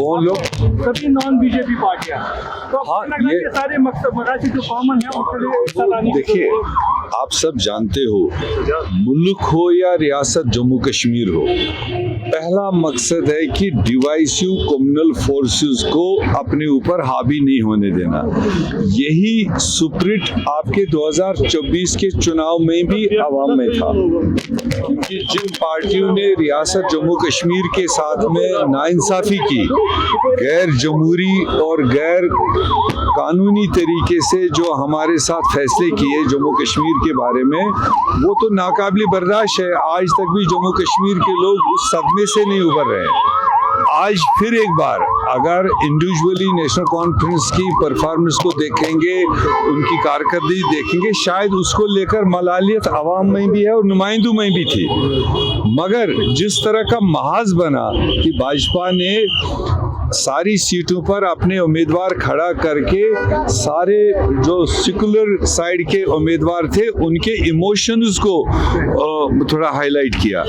कौन लोग? सभी नॉन बीजेपी पार्टियां। तो हाँ, ये सारे मकसद जो कॉमन है उसके लिए देखिए, आप सब जानते हो, मुल्क हो या रियासत जम्मू कश्मीर हो, पहला मकसद है कि डिवाइसिव कम्युनल फोर्सेस को अपने ऊपर हावी नहीं होने देना। यही सुप्रिट आपके 2024 के चुनाव में भी आवाम में था, क्योंकि जिन पार्टियों ने रियासत जम्मू कश्मीर के साथ में नाइंसाफी की, गैर जमहूरी और गैर कानूनी तरीके से जो हमारे साथ फैसले किए जम्मू कश्मीर के बारे में, वो तो नाकाबिल बर्दाश्त है। आज तक भी जम्मू कश्मीर के लोग उस सदमे से नहीं उबर रहे हैं। आज फिर एक बार अगर इंडिविजुअली नेशनल कॉन्फ्रेंस की परफॉर्मेंस को देखेंगे, उनकी कारकर्दगी देखेंगे, शायद उसको लेकर मलालियत आवाम में भी है और नुमाइंदों में भी थी। मगर जिस तरह का महाज बना कि भाजपा ने सारी सीटों पर अपने उम्मीदवार खड़ा करके सारे जो सेकुलर साइड के उम्मीदवार थे उनके इमोशंस को थोड़ा हाईलाइट किया।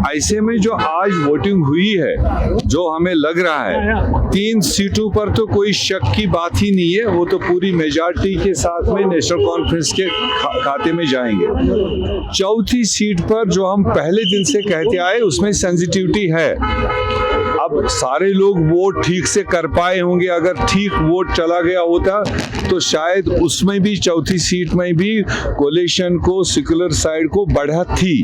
ऐसे में जो आज वोटिंग हुई है, जो हमें लग रहा है 3 सीटों पर तो कोई शक की बात ही नहीं है, वो तो पूरी मेजॉरिटी के साथ में नेशनल कॉन्फ्रेंस के खाते में जाएंगे। चौथी सीट पर जो हम पहले दिन से कहते आए, उसमें सेंसिटिविटी है। अब सारे लोग वोट ठीक से कर पाए होंगे, अगर ठीक वोट चला गया होता तो शायद उसमें भी चौथी सीट में भी कोलिशन को, सेकुलर साइड को बढ़त थी।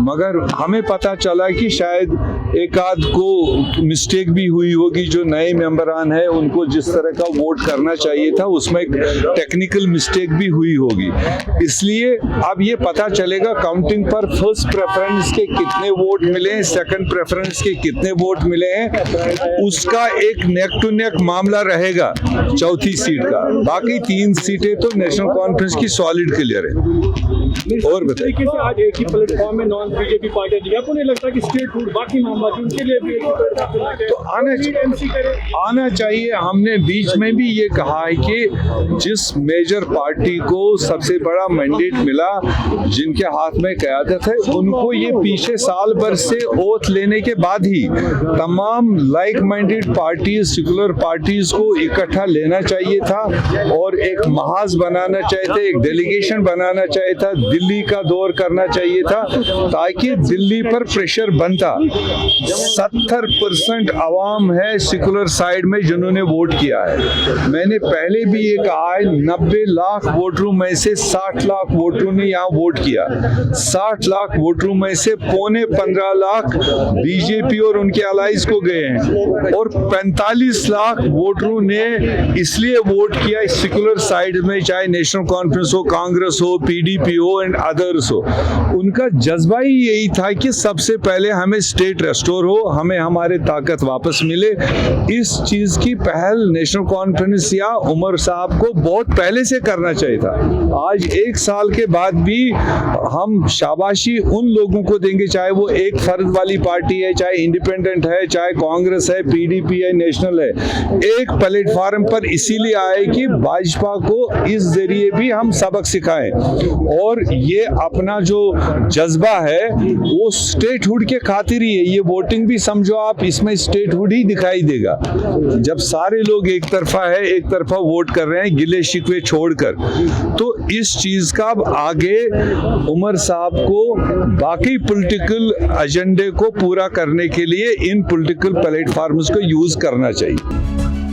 मगर हमें पता चला कि शायद एक आध को मिस्टेक भी हुई होगी, जो नए मेंबरान है उनको जिस तरह का वोट करना चाहिए था उसमें एक टेक्निकल मिस्टेक भी हुई होगी। इसलिए अब ये पता चलेगा काउंटिंग पर फर्स्ट प्रेफरेंस के कितने वोट मिले हैं, सेकंड प्रेफरेंस के कितने वोट मिले हैं, उसका एक नेक टू नेक मामला रहेगा चौथी सीट का। बाकी 3 सीटें तो नेशनल कॉन्फ्रेंस की सॉलिड क्लियर है। और बताइए, आज एक ही प्लेटफॉर्म में नॉन बीजेपी पार्टियां दी, आपको नहीं लगता कि स्टेट फूड बाकी मामला उनके लिए भी तो आना चाहिए। हमने बीच में भी ये कहा है कि जिस मेजर पार्टी को सबसे बड़ा मैंडेट मिला, जिनके हाथ में क़यादत है, उनको ये पीछे साल भर से ओथ लेने के बाद ही तमाम like minded parties, secular parties को इकट्ठा लेना चाहिए था और एक महाज बनाना चाहिए था, एक डेलीगेशन बनाना चाहिए था, दिल्ली का दौर करना चाहिए था, ताकि दिल्ली पर प्रेशर बनता। 70% आवाम है सेकुलर साइड में जिन्होंने वोट किया है। मैंने पहले भी ये कहा है, 90 लाख वोटरों में से 60 लाख वोटरों ने यहाँ वोट किया। 60 लाख वोटरों में से 15.25 लाख बीजेपी और उनके अलाइज को गए हैं और 45 लाख वोटरों ने इसलिए वोट किया सेकुलर साइड में, चाहे नेशनल कॉन्फ्रेंस हो, कांग्रेस हो, पीडीपी हो एंड अदर्स हो। उनका जज्बा ही यही था कि सबसे पहले हमें स्टेट रेस्टोर हो, हमें हमारे ताकत वापस मिले। इस चीज की पहल नेशनल कॉन्फ्रेंस या उमर साहब को बहुत पहले से करना चाहिए था। आज 1 साल के बाद भी हम शाबाशी उन लोगों को देंगे, चाहे वो एक फर्द वाली पार्टी है, चाहे इंडिपेंडेंट है, चाहे कांग्रेस है, पीडीपी है, नेशनल है, एक प्लेटफॉर्म पर इसीलिए आए कि भाजपा को इस जरिए भी हम सबक सिखाएं। और ये अपना जो जज्बा है वो स्टेटहुड के खातिर ही है। ये वोटिंग भी समझो आप, इसमें स्टेटहुड ही दिखाई देगा। जब सारे लोग एक तरफा है, एक तरफा वोट कर रहे हैं गिले शिकवे छोड़कर, तो इस चीज का अब आगे उमर साहब को बाकी पॉलिटिकल एजेंडे को पूरा करने के लिए इन पॉलिटिकल प्लेटफॉर्म्स को यूज करना चाहिए।